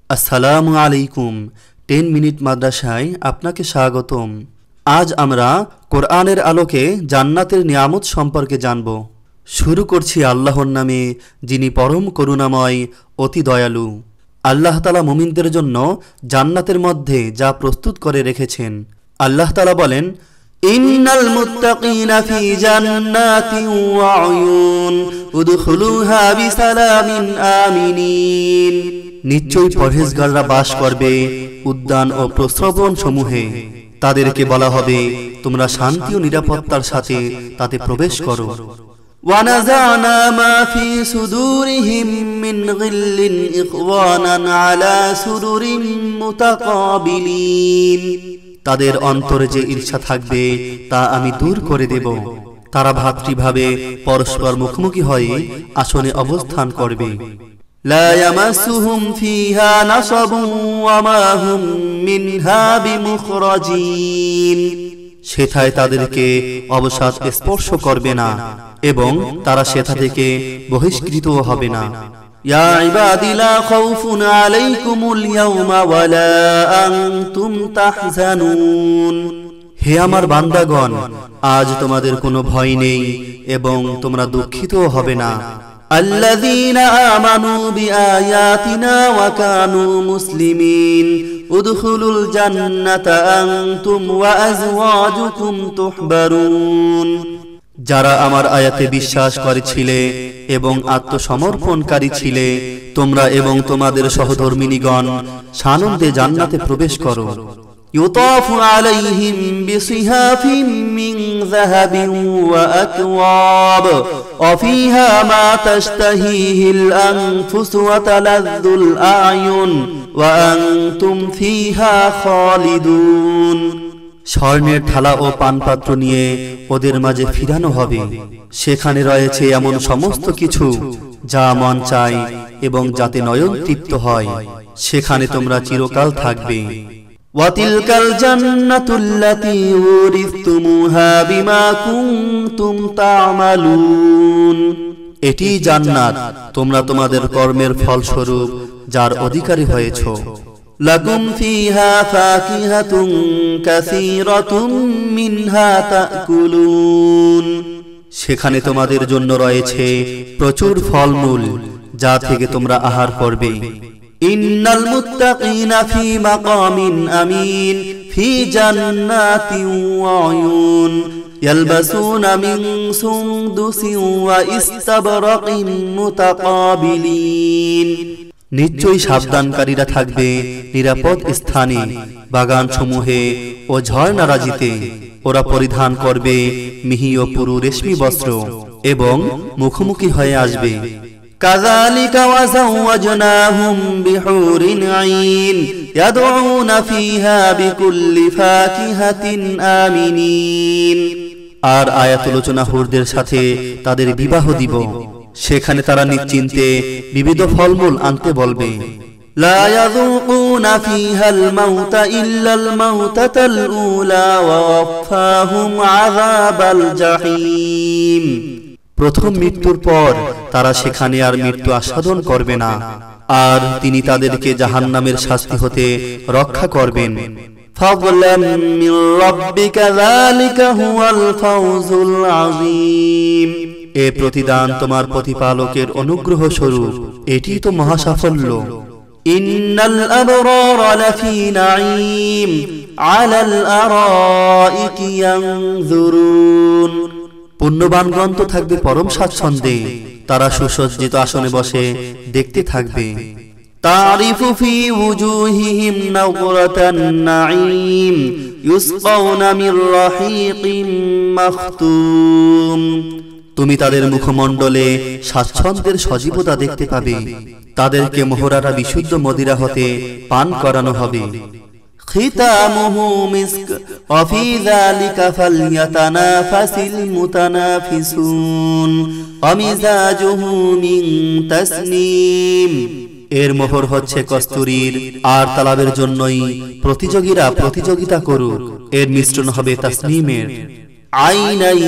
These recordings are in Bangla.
আসসালামু আলাইকুম। 10 মিনিট মাদ্রাসায় আপনাকে স্বাগতম। আজ আমরা কোরআনের আলোকে জান্নাতের নিয়ামত সম্পর্কে জানব। শুরু করছি আল্লাহর নামে, যিনি পরম করুণাময়, অতি দয়ালু। আল্লাহ তাআলা মুমিনদের জন্য জান্নাতের মধ্যে যা প্রস্তুত করে রেখেছেন। আল্লাহ তাআলা বলেন, ইন্নাল মুত্তাকিনা ফি জান্নাতিন ওয়া উয়ুন উদখুলুহা বিসালামিন আমিনিন। নিশ্চয়ই পরহেজগাররা বাস করবে উদ্যান ও প্রস্রবণ সমূহে। তাদেরকে বলা হবে, তোমরা শান্তি ও নিরাপত্তার সাথে তাতে প্রবেশ করো। ওয়ানাযানা মা ফি সুদুরিহিম মিন গিল্লিন ইখওয়ানান আলা সুরুরিন মুতাকাবিলিন। তাদের অন্তরে যে ঈর্ষা থাকবে তা আমি দূর করে দেব। তারা ভাতৃভাবে পরস্পর মুখোমুখি হয়ে আসনে অবস্থান করবে। লা ইয়ামাসুহুম ফিহা নাসাবুন ওয়া মা হুম মিনহা বিমুখরাজিন। সেথায় তাদেরকে অবসাদ স্পর্শ করবে না এবং তারা সেথা থেকে বহিষ্কৃতও হবে না। ইয়া ইবাদি লা খাউফুন আলাইকুমুল ইয়াওমা ওয়া লা আনতুম তাহজানুন। হে আমার বান্দাগণ, আজ তোমাদের কোনো ভয় নেই এবং তোমরা দুঃখিতও হবে না। আল্লাযীনা আমানু বিআয়াতিনা ওয়া কানু মুসলিমিন উদখুলুল জান্নাতা আনতুম ওয়া আজওয়াজুকুম তুহবারুন। যারা আমার আয়াতে বিশ্বাস করেছিলে এবং আত্মসমর্পণকারী ছিলে, তোমরা এবং তোমাদের সহধর্মিণীগণ সানন্দে জান্নাতে প্রবেশ করো। ইউতাফু আলাইহিম বিসিহাফিম মিন যাহাবিন ওয়া আকওয়াব ওয়া ফিহা মা তাশতাহিহিল আনফুস ওয়া তালাযযুল আ'য়ুন ওয়া আনতুম ফিহা খালিদুন। স্বর্ণের থালা ও পানপাত্র নিয়ে ওদের মাঝে ফিরানো হবে। সেখানে রয়েছে এমন সমস্ত কিছু যা মন চায় এবং যাতে নয়ন তৃপ্ত হয়। সেখানে তোমরা চিরকাল থাকবে। ওয়াতিলকাল জান্নাতুল্লাতী উরিসতুমুহা বিমা কুনতুম তা'মালুন। এটি জান্নাত তোমরা তোমাদের কর্মের ফলস্বরূপ যার অধিকারী হয়েছো। লাকুম ফিহা ফাকিহাতুন কাসীরাতুম মিনহা তা'কুলুন। সেখানে তোমাদের জন্য রয়েছে প্রচুর ফলমূল যা থেকে তোমরা আহার করবে। ইন্নাল মুত্তাকিনা ফি মাকামিন আমিন ফি জান্নাতিন ওয়া উয়ুন ইয়ালবাসুনা মিন সুনদুসিন ওয়া ইস্তাবরাকিন মুতাকাবিলিন। নিশ্চয়ই সাবধানকারীরা থাকবে নিরাপদ স্থানে, বাগান সমূহে ও ঝর্ণারাজিতে। ওরা পরিধান করবে মিহি ও পুরু রেশমি বস্ত্র এবং মুখোমুখি হয়ে আসবে। কাযালিকা ওয়া যাওয়াজনাহুম বিহুরিন আইন ইয়াদউনা ফিহা বিকুল্লি ফাকিহাতিন আমিনিন। আর আয়াতুলোচনা হুরদের সাথে তাদের বিবাহ দিব। সেখানে তারা নিশ্চিন্তে বিবিধ ফলমূল আনতে বলবে। লা ইয়াযুকুনা ফিহাল মাউতা ইল্লাল মাউতাতাল উলা ওয়া ওয়াফাহুম আযাবাল জাহিম। প্রথম মৃত্যুর পর তারা সেখানে আর মৃত্যু আস্বাদন করবে না, আর তিনি তাদেরকে জাহান্নামের শাস্তি হতে রক্ষা করবেন। ফাযলাম মির রাব্বিকা যালিকা হুয়াল ফাওজুল আযীম। এ প্রতিদান তোমার প্রতিপালকের অনুগ্রহ স্বরূপ, এটি তো মহা সাফল্য। ইন্নাল আবরারা লাফি নাঈম আলাল আরাইকি ইয়ানজুরুন। পুণ্যবানগণ তো থাকবে পরম স্বাচ্ছন্দ্যে, তারা সুসজ্জিত আসনে বসে দেখতে থাকবে। তারিফু ফি ওয়ুজুহিহিম নাযরাতান নাঈম ইউসকাউনা মির রাহিকিম মাখতুম। তুমি তাদের মুখমণ্ডলে স্বাচ্ছন্দ্যের সজীবতা দেখতে পাবে। তাদেরকে মোহরারা বিশুদ্ধ মদিরা হতে পান করানো হবে। খিতামুহু মিসক ওয়া ফি যালিকা ফালইয়াতানাফাসিল মুতানাফিসুন ওয়া মিজাজুহু মিন তাসনিম। এর মোহর হচ্ছে কস্তুরীর, আর তালাবের জন্যই প্রতিযোগীরা প্রতিযোগিতা করুক। এর মিশ্রণ হবে তাসনিমের। আইনান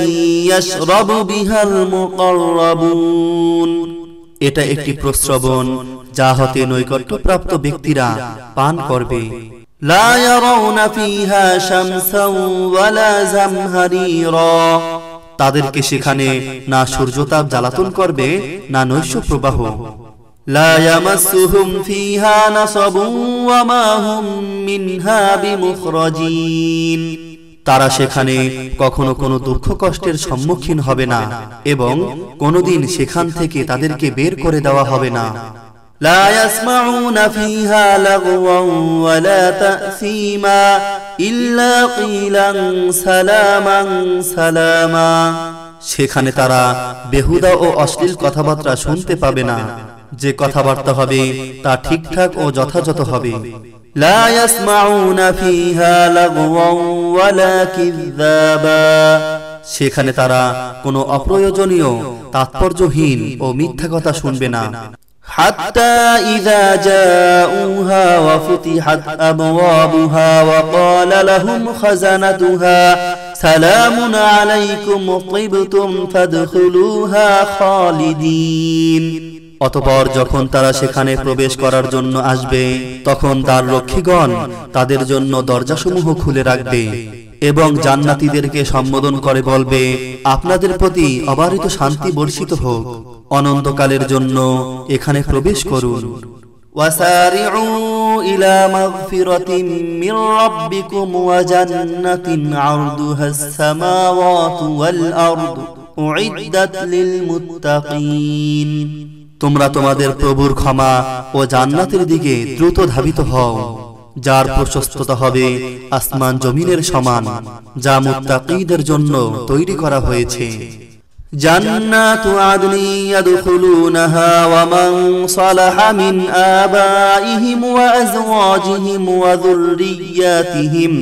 ইয়াশরাবু বিহাল মুকাররাবুন। এটা একটি প্রস্রবণ যা হতে নৈকট্যপ্রাপ্ত ব্যক্তিরা পান করবে। লা ইয়ারাউনা ফিহা শামসান ওয়ালা জামহারিরা, তাদেরকে সেখানে না সূর্যতাপ জ্বালাতন করবে না নৈশ প্রবাহ। লা ইয়ামাসসুহুম ফিহা নাসাবুন ওয়া মা হুম মিনহা বিমুখরাজিন, তারা সেখানে কখনো কোনো দুঃখ কষ্টের সম্মুখীন হবে না এবং কোনোদিন সেখান থেকে তাদেরকে বের করে দেওয়া হবে না। লা ইয়াসমাউনা ফিহা লাগওয়ান ওয়ালা তা'সীমা ইল্লা কিলান সালামান সালামা, সেখানে তারা বেহুদা ও অশ্লীল কথাবার্তা শুনতে পাবে না। যে কথাবার্তা হবে তা ঠিকঠাক ও যথাযথ হবে। লা ইয়াসমাউনা ফিহা লাগওয়ান ওয়ালা কিযাবা, সেখানে তারা কোনো অপ্রয়োজনীয় তাৎপর্যহীন ও মিথ্যা কথা শুনবে না। হাত্তা ইযা জাউহা ওয়া ফুতিহাত আবওয়াবুহা ওয়া ক্বালা লাহুম খাযানাতুহা সালামুন আলাইকুম তিবতুম ফাদখুলুহা খালিদিন, অতঃপর যখন তারা সেখানে প্রবেশ করার জন্য আসবে তখন তার রক্ষীগণ তাদের জন্য দরজাসমূহ খুলে রাখবে এবং জান্নাতীদেরকে সম্বোধন করে বলবে, আপনাদের প্রতি অবারিত শান্তি বর্ষিত হোক, অনন্তকালের জন্য এখানে প্রবেশ করুন। ওয়াসারিউ ইলা মাগফিরাতিন মির রাব্বিকুম ওয়া জান্নাতিন আরদুহাস সামাওয়াতু ওয়াল আরদু উইদ্দাত লিল মুত্তাকিন, তোমরা তোমাদের প্রভুর ক্ষমা ও জান্নাতের দিকে দ্রুত ধাবিত হও, যার প্রশস্ততা হবে আসমান জমিনের সমান, যা মুত্তাকীদের জন্য তৈরি করা হয়েছে। জান্নাতু আদনি ইয়াদখুলুনাহা ওয়া মান সালাহা মিন আবাইহিম ওয়া আজওয়াজিহিম ওয়া যুররিয়াতিহিম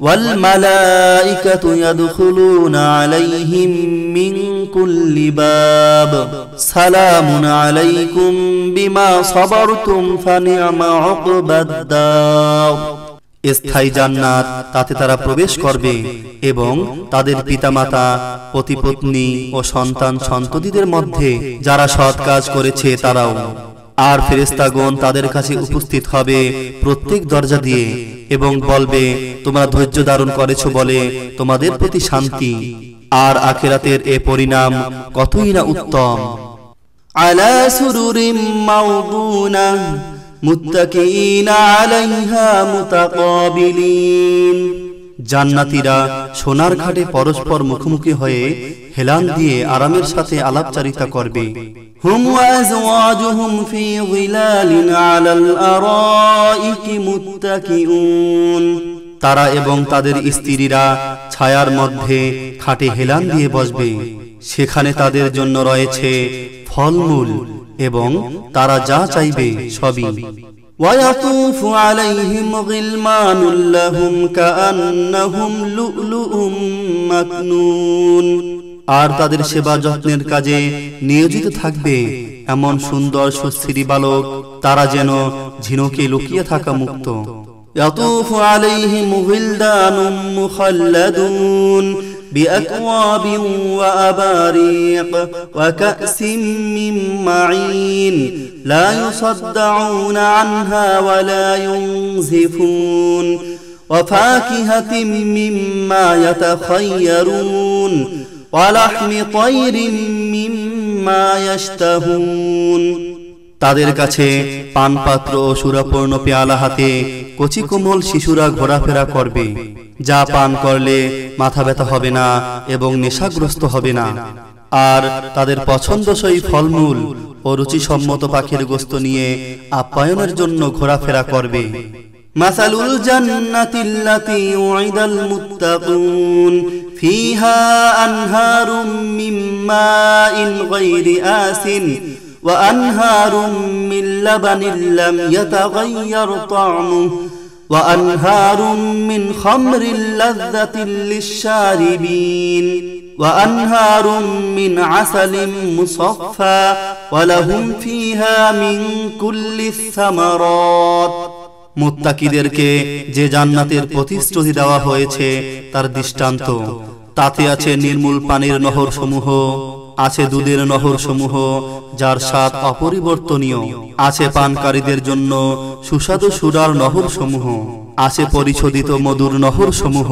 ওয়াল মালাইকাতু ইয়াদখুলুনা আলাইহিম মিন কুল্লি বাব সালামুন আলাইকুম বিমা সাবারতুম ফানি'মা উকবাদ-দার, স্থায়ী জান্নাত, তাতে তারা প্রবেশ করবে এবং তাদের পিতামাতা, পতিপত্নী ও সন্তান সন্ততিদের মধ্যে যারা সৎ কাজ করেছে তারাও। আর ফেরেশতাগণ তাদের কাছে উপস্থিত হবে প্রত্যেক দরজা দিয়ে এবং বলবে, তোমরা ধৈর্য ধারণ করেছো বলে তোমাদের প্রতি শান্তি। আর আখিরাতের এ পরিণাম কতই না উত্তম। আলা সুরুরিম মাওদুনা মুত্তাকিনা আলাইহা মুতাকাবিলিন, জান্নাতীরা সোনার খাটে পরস্পর মুখোমুখি হয়ে হেলান দিয়ে আরামের সাথে আলাপচারিতা করবে। হুম ওয়া আজওয়াজুহুম ফি যিলালিন আলাল আরাইকি মুত্তাকিউন, তারা এবং তাদের স্ত্রীরা ছায়ার মধ্যে খাটে হেলান দিয়ে বসবে, সেখানে তাদের জন্য রয়েছে ফলমূল এবং তারা যা চাইবে সবই। ويطوف عليهم غلمان لهم كأنهم لؤلؤ مكنون, আর তাদের সেবা যত্নের কাজে নিয়োজিত থাকবে এমন সুন্দর সুশ্রী বালক, তারা যেন ঝিনুকে লুকিয়ে থাকা মুক্ত। يطوف عليهم غلدان مخلدون بأكواب وأباريق وكأس من معين لا يصدعون عنها ولا ينزفون وفاكهة مما يتخيرون ولحم طير مما يشتهون, তাদের কাছে পানপাত্র ও সুরাপূর্ণ পেয়ালা হাতে কচি কোমল শিশুরা ঘোরাফেরা করবে, যা পান করলে মাথা ব্যথা হবে না এবং নেশাগ্রস্ত হবে না। আর তাদের পছন্দসই ফলমূল ও রুচিসম্মত পাখির গোশত নিয়ে আপ্যায়নের জন্য ঘোরাফেরা করবে। মাসালুল জান্নাতিল্লাতী উইদাল মুত্তাকুন ফিহা আনহারুম মিন মাইন গায়রি আসিন ওয়া আনহারুম মিন লাবানিন লাম ইয়াতাগায়্যার তা'মুহু ওয়া আনহারুম মিন খামরিন লাযযাতিন লিশ-শারিবিন ওয়া আনহারুম মিন আসালিন মুসাফফা ওয়া লাহুম ফিহা মিন কুল্লিস সামারাত, মুত্তাকিদেরকে যে জান্নাতের প্রতিশ্রুতি দেওয়া হয়েছে তার দৃষ্টান্ত, তাতে আছে নির্মূল পানির নহর সমূহ আছে দুধের নহরসমূহ যার স্বাদ অপরিবর্তনীয়, আছে পানকারীদের জন্য সুস্বাদু সুরার নহরসমূহ, আছে পরিশোধিত মধুর নহরসমূহ,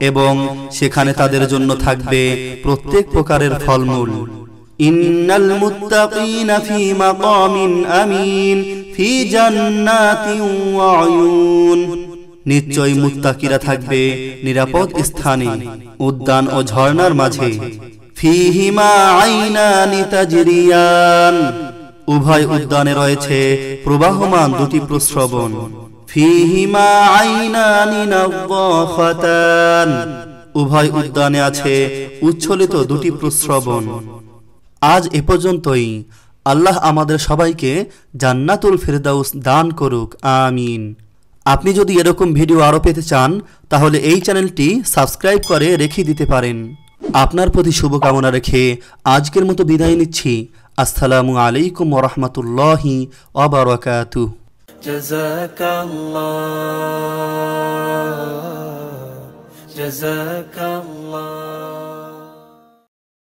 এবং সেখানে তাদের জন্য থাকবে প্রত্যেক প্রকারের ফলমূল। ইন্নাল মুত্তাকিনা ফি মাকামিন আমিন ফি জান্নাতিন ওয়া আয়ুন, নিশ্চয় মুত্তাকিরা থাকবে নিরাপদ স্থানে, উদ্যান ও ঝর্ণার মাঝে। ফিহিমা আইনানি তাজরিয়ান, উভয় উদ্যানে রয়েছে প্রবাহমান দুটি প্রস্রবণ। ফিহিমা আইনানি নাযাখাতান, উভয় উদ্যানে আছে উচ্ছলিত দুটি প্রস্রবণ। আজ এ পর্যন্তই। আল্লাহ আমাদের সবাইকে জান্নাতুল ফেরদাউস দান করুক, আমিন। আপনি যদি এরকম ভিডিও আরও পেতে চান তাহলে এই চ্যানেলটি সাবস্ক্রাইব করে রেখে দিতে পারেন। আপনার প্রতি শুভকামনা রেখে আজকের মতো বিদায় নিচ্ছি। আসসালামু আলাইকুম ওয়া রাহমাতুল্লাহি ওয়া বারাকাতুহু। জাযাকাল্লাহ।